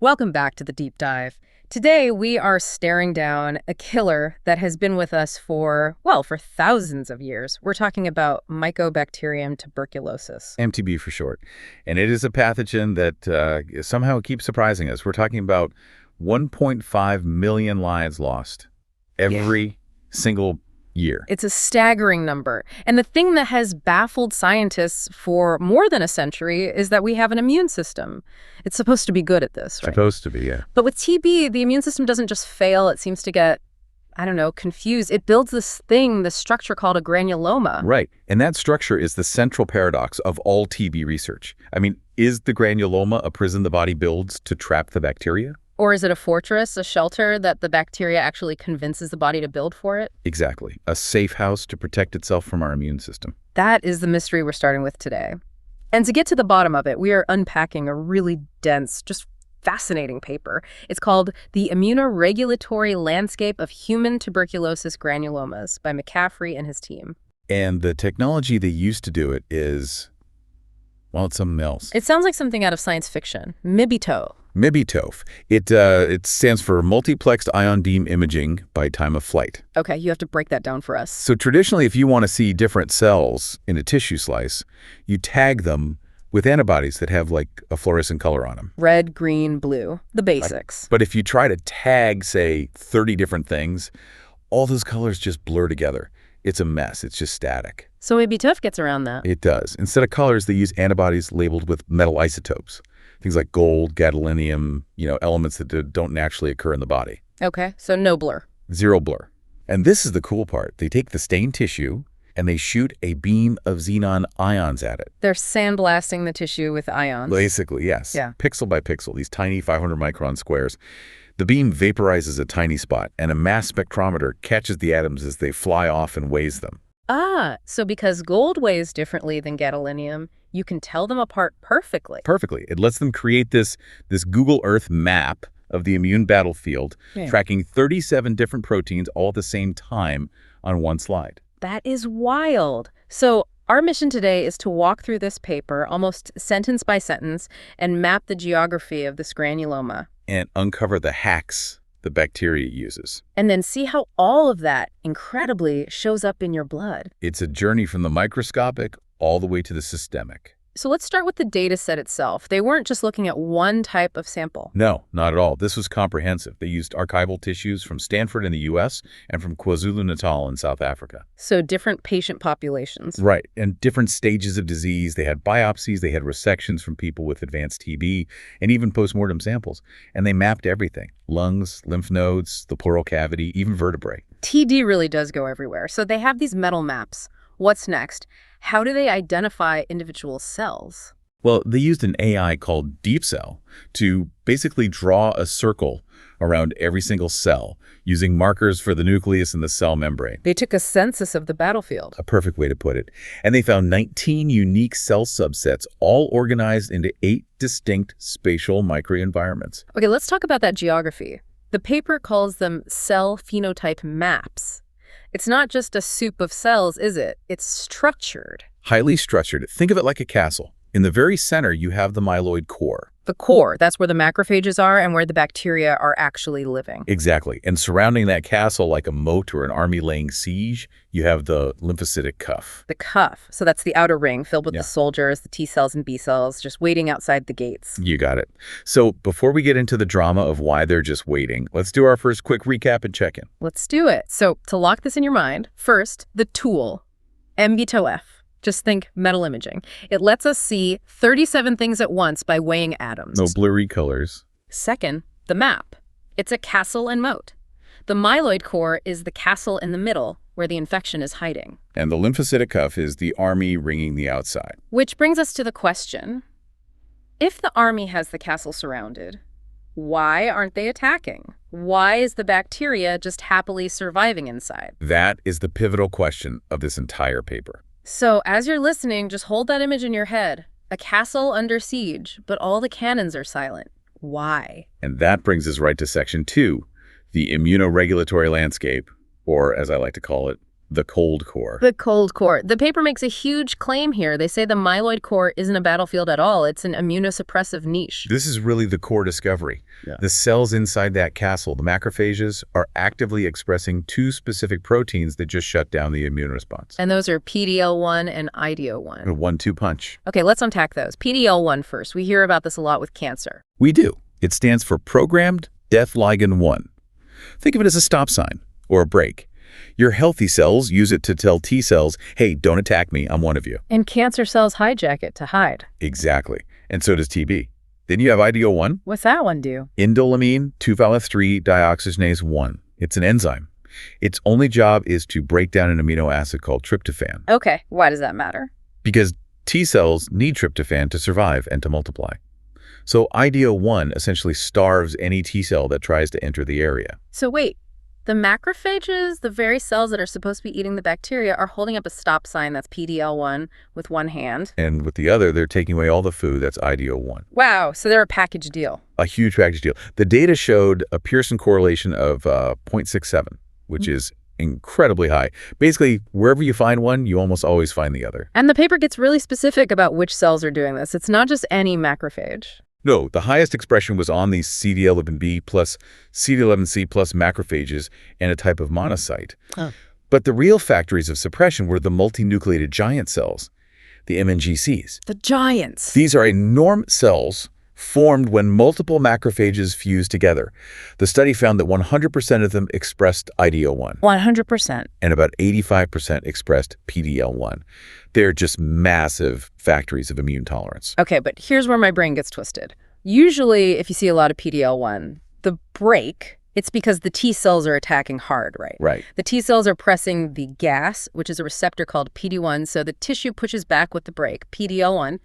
Welcome back to the deep dive. Today, we are staring down a killer that has been with us for thousands of years. We're talking about Mycobacterium tuberculosis. MTB for short. And it is a pathogen that somehow keeps surprising us. We're talking about 1.5 million lives lost every single year. It's a staggering number. And the thing that has baffled scientists for more than a century is that we have an immune system. It's supposed to be good at this, right? Supposed to be, yeah. But with TB, the immune system doesn't just fail. It seems to get, confused. It builds this structure called a granuloma. Right. And that structure is the central paradox of all TB research. I mean, is the granuloma a prison the body builds to trap the bacteria? Or is it a fortress, a shelter that the bacteria actually convinces the body to build for it? Exactly. A safe house to protect itself from our immune system. That is the mystery we're starting with today. And to get to the bottom of it, we are unpacking a really dense, just fascinating paper. It's called The Immunoregulatory Landscape of Human Tuberculosis Granulomas by McCaffrey and his team. And the technology they used to do it is, well, it's something else. It sounds like something out of science fiction. MIBI-TOF. MIBI-TOF. It stands for multiplexed ion beam imaging by time of flight. Okay, you have to break that down for us. So traditionally, if you want to see different cells in a tissue slice, you tag them with antibodies that have like a fluorescent color on them. Red, green, blue, the basics. But if you try to tag, say, 30 different things, all those colors just blur together. It's a mess. It's just static. So MIBI-TOF gets around that. It does. Instead of colors, they use antibodies labeled with metal isotopes. Things like gold, gadolinium, elements that don't naturally occur in the body. Okay, so no blur. Zero blur. And this is the cool part. They take the stained tissue and they shoot a beam of xenon ions at it. They're sandblasting the tissue with ions. Basically, yes. Yeah. Pixel by pixel, these tiny 500 micron squares. The beam vaporizes a tiny spot, and a mass spectrometer catches the atoms as they fly off and weighs them. Ah, so because gold weighs differently than gadolinium, you can tell them apart perfectly. Perfectly. It lets them create this Google Earth map of the immune battlefield, tracking 37 different proteins all at the same time on one slide. That is wild. So our mission today is to walk through this paper almost sentence by sentence and map the geography of this granuloma. And uncover the hacks the bacteria uses. And then see how all of that, incredibly, shows up in your blood. It's a journey from the microscopic all the way to the systemic. So let's start with the data set itself. They weren't just looking at one type of sample. No, not at all. This was comprehensive. They used archival tissues from Stanford in the U.S. and from KwaZulu-Natal in South Africa. So different patient populations. Right, and different stages of disease. They had biopsies, they had resections from people with advanced TB, and even postmortem samples. And they mapped everything: lungs, lymph nodes, the pleural cavity, even vertebrae. TD really does go everywhere. So they have these metal maps. What's next? How do they identify individual cells? Well, they used an AI called DeepCell to basically draw a circle around every single cell using markers for the nucleus and the cell membrane. They took a census of the battlefield. A perfect way to put it. And they found 19 unique cell subsets, all organized into 8 distinct spatial microenvironments. Okay, let's talk about that geography. The paper calls them cell phenotype maps. It's not just a soup of cells, is it? It's structured. Highly structured. Think of it like a castle. In the very center, you have the myeloid core. The core, that's where the macrophages are and where the bacteria are actually living. Exactly. And surrounding that castle like a moat or an army laying siege, you have the lymphocytic cuff. The cuff. So that's the outer ring filled with the soldiers, the T cells and B cells, just waiting outside the gates. You got it. So before we get into the drama of why they're just waiting, let's do our first quick recap and check-in. Let's do it. So to lock this in your mind, first, the tool, MIBI-TOF. Just think metal imaging. It lets us see 37 things at once by weighing atoms. No blurry colors. Second, the map. It's a castle and moat. The myeloid core is the castle in the middle, where the infection is hiding. And the lymphocytic cuff is the army ringing the outside. Which brings us to the question, if the army has the castle surrounded, why aren't they attacking? Why is the bacteria just happily surviving inside? That is the pivotal question of this entire paper. So as you're listening, just hold that image in your head. A castle under siege, but all the cannons are silent. Why? And that brings us right to section 2, the immunoregulatory landscape, or as I like to call it, the cold core. The cold core. The paper makes a huge claim here. They say the myeloid core isn't a battlefield at all. It's an immunosuppressive niche. This is really the core discovery. Yeah. The cells inside that castle, the macrophages, are actively expressing two specific proteins that just shut down the immune response. And those are PD-L1 and IDO1. A 1-2 punch. Okay, let's unpack those. PD-L1 first. We hear about this a lot with cancer. We do. It stands for Programmed Death Ligand 1. Think of it as a stop sign or a brake. Your healthy cells use it to tell T cells, hey, don't attack me, I'm one of you. And cancer cells hijack it to hide. Exactly. And so does TB. Then you have IDO1. What's that one do? Indolamine 2-phthalate 3-dioxygenase 1. It's an enzyme. Its only job is to break down an amino acid called tryptophan. Okay, why does that matter? Because T cells need tryptophan to survive and to multiply. So IDO1 essentially starves any T cell that tries to enter the area. So wait, the macrophages, the very cells that are supposed to be eating the bacteria, are holding up a stop sign that's PD-L1 with one hand. And with the other, they're taking away all the food that's IDO1. Wow, so they're a package deal. A huge package deal. The data showed a Pearson correlation of 0.67, which is incredibly high. Basically, wherever you find one, you almost always find the other. And the paper gets really specific about which cells are doing this. It's not just any macrophage. No, the highest expression was on these CD11B plus CD11C plus macrophages and a type of monocyte. Oh. But the real factories of suppression were the multinucleated giant cells, the MNGCs. The giants. These are enormous cells formed when multiple macrophages fuse together. The study found that 100% of them expressed IDO1. 100%. And about 85% expressed PD-L1. They're just massive factories of immune tolerance. Okay, but here's where my brain gets twisted. Usually, if you see a lot of PD-L1, the break, it's because the T cells are attacking hard, right? Right. The T cells are pressing the gas, which is a receptor called PD-1, so the tissue pushes back with the break, PD-L1.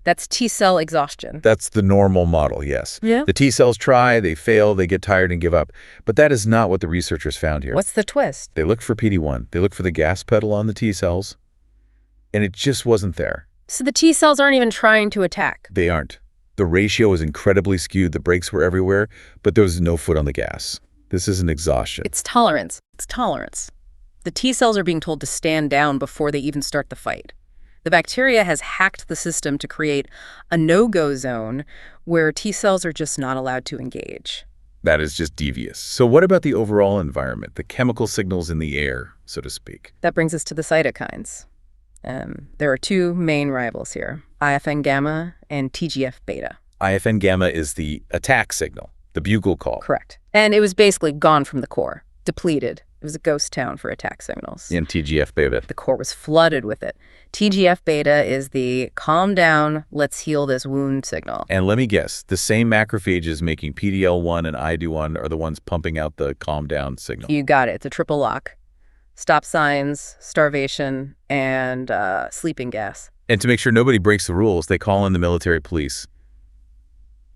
That's T cell exhaustion. That's the normal model, yes. Yeah. The T cells try, they fail, they get tired and give up. But that is not what the researchers found here. What's the twist? They looked for PD-1. They looked for the gas pedal on the T cells, and it just wasn't there. So the T cells aren't even trying to attack. They aren't. The ratio was incredibly skewed. The brakes were everywhere, but there was no foot on the gas. This is an exhaustion. It's tolerance. It's tolerance. The T cells are being told to stand down before they even start the fight. The bacteria has hacked the system to create a no-go zone where T cells are just not allowed to engage. That is just devious. So what about the overall environment, the chemical signals in the air, so to speak? That brings us to the cytokines. There are two main rivals here, IFN gamma and TGF beta. IFN gamma is the attack signal, the bugle call. Correct. And it was basically gone from the core, depleted. It was a ghost town for attack signals. And TGF beta. The core was flooded with it. TGF beta is the calm down, let's heal this wound signal. And let me guess, the same macrophages making PD-L1 and IDO1 are the ones pumping out the calm down signal. You got it. It's a triple lock. Stop signs, starvation, and sleeping gas. And to make sure nobody breaks the rules, they call in the military police.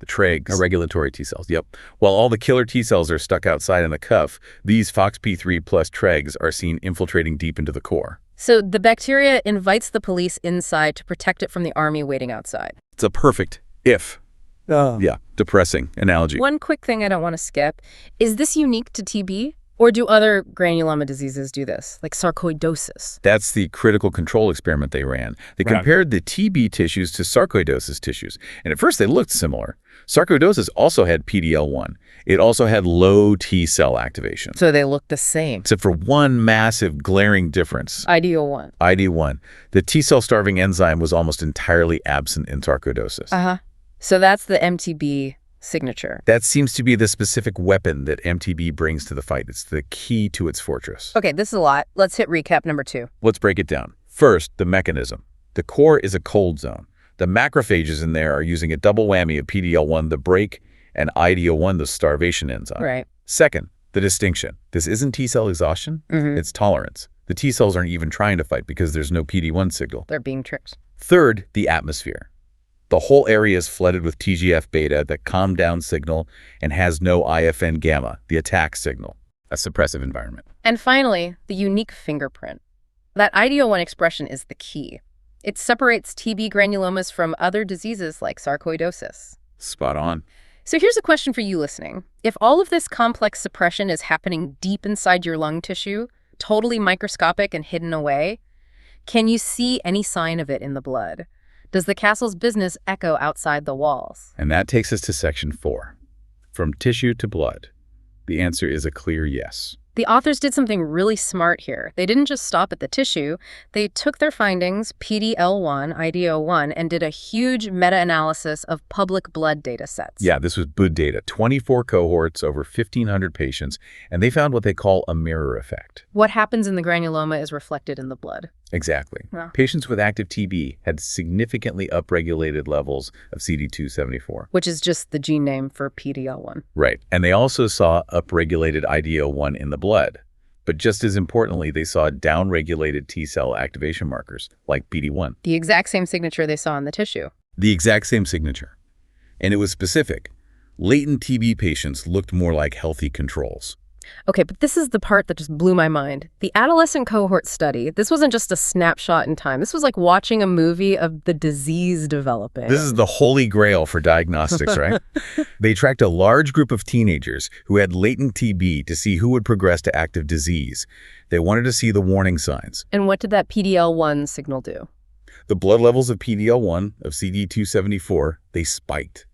The TREGs, are regulatory T cells, yep. While all the killer T cells are stuck outside in the cuff, these FOXP3 plus TREGs are seen infiltrating deep into the core. So the bacteria invites the police inside to protect it from the army waiting outside. It's a perfect if. Yeah, depressing analogy. One quick thing I don't want to skip. Is this unique to TB? Or do other granuloma diseases do this, like sarcoidosis? That's the critical control experiment they ran. They compared the TB tissues to sarcoidosis tissues. And at first they looked similar. Sarcoidosis also had PD-L1. It also had low T cell activation. So they look the same. Except for one massive glaring difference. IDO1. ID1. The T cell starving enzyme was almost entirely absent in sarcoidosis. So that's the MTB signature. That seems to be the specific weapon that MTB brings to the fight. It's the key to its fortress. Okay, this is a lot. Let's hit recap number 2. Let's break it down. First, the mechanism. The core is a cold zone. The macrophages in there are using a double whammy of PD-L1, the brake, and IDO1, the starvation enzyme. Right. Second, the distinction. This isn't T cell exhaustion. It's tolerance. The T cells aren't even trying to fight because there's no PD-1 signal. They're being tricked. Third, the atmosphere. The whole area is flooded with TGF beta, the calm down signal, and has no IFN gamma, the attack signal, a suppressive environment. And finally, the unique fingerprint. That IDO1 expression is the key. It separates TB granulomas from other diseases like sarcoidosis. Spot on. So here's a question for you listening. If all of this complex suppression is happening deep inside your lung tissue, totally microscopic and hidden away. Can you see any sign of it in the blood? Does the castle's business echo outside the walls? And that takes us to section 4. From tissue to blood. The answer is a clear yes. The authors did something really smart here. They didn't just stop at the tissue. They took their findings, PD-L1, IDO1, and did a huge meta-analysis of public blood data sets. Yeah, this was good data. 24 cohorts, over 1,500 patients, and they found what they call a mirror effect. What happens in the granuloma is reflected in the blood. Exactly. Yeah. Patients with active TB had significantly upregulated levels of CD274. Which is just the gene name for PD-L1. Right. And they also saw upregulated IDO1 in the blood. But just as importantly, they saw downregulated T-cell activation markers, like PD-1. The exact same signature they saw in the tissue. The exact same signature. And it was specific. Latent TB patients looked more like healthy controls. Okay, but this is the part that just blew my mind. The adolescent cohort study, this wasn't just a snapshot in time. This was like watching a movie of the disease developing. This is the holy grail for diagnostics, right? They tracked a large group of teenagers who had latent TB to see who would progress to active disease. They wanted to see the warning signs. And what did that PD-L1 signal do? The blood levels of PD-L1, of CD274, they spiked.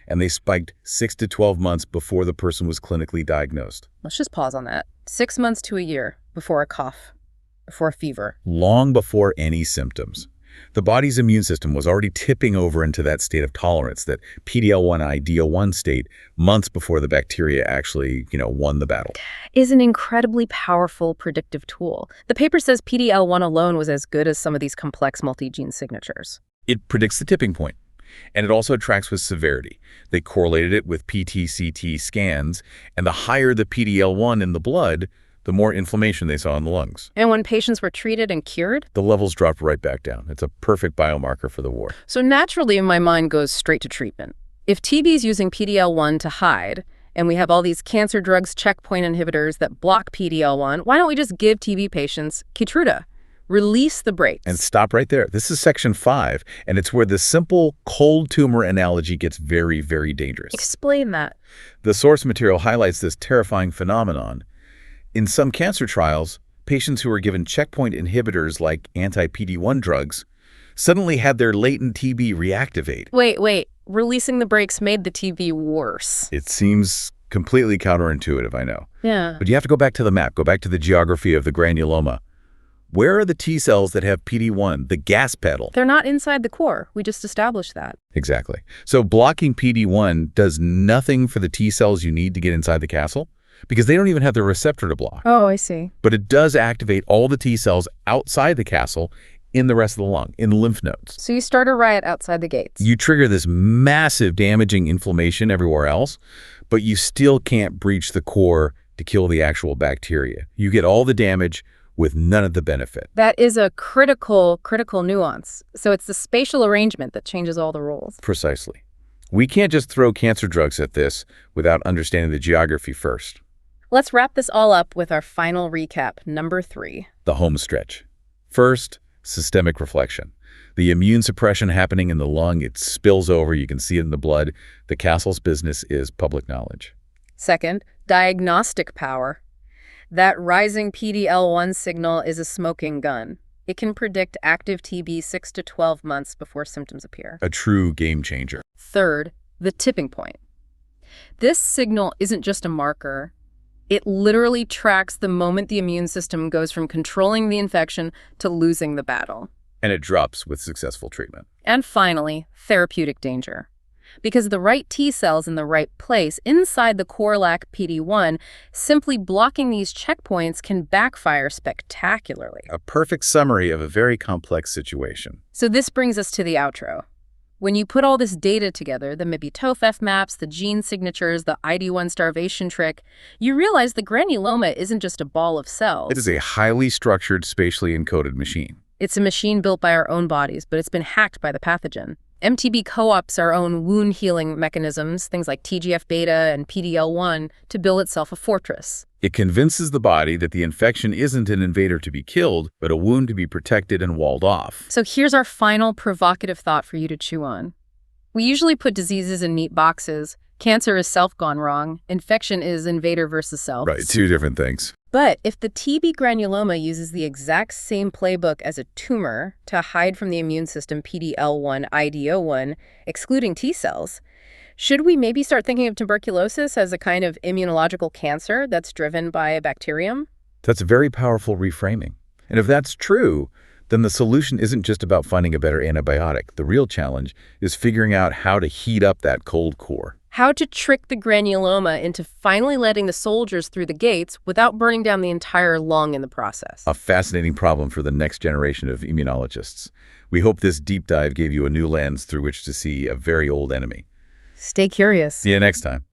And they spiked 6 to 12 months before the person was clinically diagnosed. Let's just pause on that. 6 months to a year before a cough, before a fever. Long before any symptoms. The body's immune system was already tipping over into that state of tolerance, that PD-L1 IDO1 state, months before the bacteria actually, won the battle. Is an incredibly powerful predictive tool. The paper says PD-L1 alone was as good as some of these complex multi-gene signatures. It predicts the tipping point. And it also tracks with severity. They correlated it with PT-CT scans, and the higher the PD-L1 in the blood, the more inflammation they saw in the lungs. And when patients were treated and cured? The levels dropped right back down. It's a perfect biomarker for the war. So naturally, my mind goes straight to treatment. If TB is using PD-L1 to hide, and we have all these cancer drugs, checkpoint inhibitors that block PD-L1, why don't we just give TB patients Keytruda? Release the brakes. And stop right there. This is section 5, and it's where the simple cold tumor analogy gets very, very dangerous. Explain that. The source material highlights this terrifying phenomenon. In some cancer trials, patients who were given checkpoint inhibitors like anti-PD-1 drugs suddenly had their latent TB reactivate. Wait. Releasing the brakes made the TB worse. It seems completely counterintuitive, I know. Yeah. But you have to go back to the map, go back to the geography of the granuloma. Where are the T cells that have PD-1, the gas pedal? They're not inside the core. We just established that. Exactly. So blocking PD-1 does nothing for the T cells you need to get inside the castle because they don't even have the receptor to block. Oh, I see. But it does activate all the T cells outside the castle in the rest of the lung, in lymph nodes. So you start a riot outside the gates. You trigger this massive damaging inflammation everywhere else, but you still can't breach the core to kill the actual bacteria. You get all the damage with none of the benefit. That is a critical nuance. So it's the spatial arrangement that changes all the rules. Precisely. We can't just throw cancer drugs at this without understanding the geography first. Let's wrap this all up with our final recap, number 3. The home stretch. First, systemic reflection. The immune suppression happening in the lung, it spills over, you can see it in the blood. The castle's business is public knowledge. Second, diagnostic power. That rising PD-L1 signal is a smoking gun. It can predict active TB 6 to 12 months before symptoms appear. A true game changer. Third, the tipping point. This signal isn't just a marker. It literally tracks the moment the immune system goes from controlling the infection to losing the battle. And it drops with successful treatment. And finally, therapeutic danger. Because the right T cells in the right place inside the core lack PD-1, simply blocking these checkpoints can backfire spectacularly. A perfect summary of a very complex situation. So this brings us to the outro. When you put all this data together, the MIBI-TOF maps, the gene signatures, the ID1 starvation trick, you realize the granuloma isn't just a ball of cells. It is a highly structured, spatially encoded machine. It's a machine built by our own bodies, but it's been hacked by the pathogen. MTB co-ops our own wound healing mechanisms, things like TGF-beta and PD-L1, to build itself a fortress. It convinces the body that the infection isn't an invader to be killed, but a wound to be protected and walled off. So here's our final provocative thought for you to chew on. We usually put diseases in neat boxes. Cancer is self gone wrong. Infection is invader versus self. Right, two different things. But if the TB granuloma uses the exact same playbook as a tumor to hide from the immune system PD-L1, IDO1, excluding T cells, should we maybe start thinking of tuberculosis as a kind of immunological cancer that's driven by a bacterium? That's a very powerful reframing. And if that's true, then the solution isn't just about finding a better antibiotic. The real challenge is figuring out how to heat up that cold core. How to trick the granuloma into finally letting the soldiers through the gates without burning down the entire lung in the process. A fascinating problem for the next generation of immunologists. We hope this deep dive gave you a new lens through which to see a very old enemy. Stay curious. See you next time.